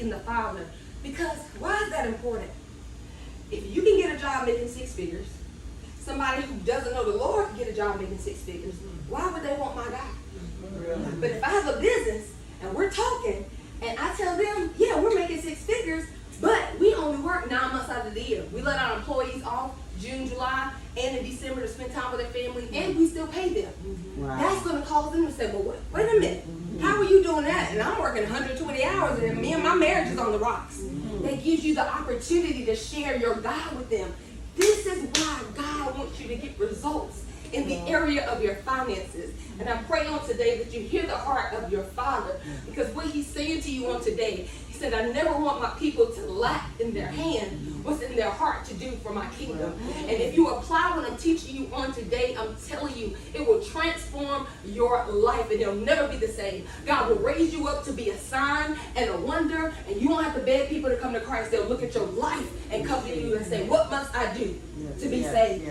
in the Father. Because why is that important? If you can get a job making six figures, somebody who doesn't know the Lord can get a job making six figures, why would they want my God? But if I have a business and we're talking and I tell them, yeah, we're making six figures, but we only work 9 months out of the year. We let our employees off June, July, and in December to spend time with their family, and we still pay them. Wow. That's going to cause them to say, well, wait a minute. How are you doing that? And I'm working 120 hours, and me and my marriage is on the rocks. That gives you the opportunity to share your God with them. This is why God wants you to get results in the area of your finances. And I pray on today that you hear the heart of your Father, because what he's saying to you on today, he said, I never want my people to lack in their hand what's in their heart to do for my kingdom. And if you apply what I'm teaching you on today, I'm telling you, it will transform your life and it'll never be the same. God will raise you up to be a sign and a wonder, and you won't have to beg people to come to Christ. They'll look at your life and come to you and say, what must I do to be saved?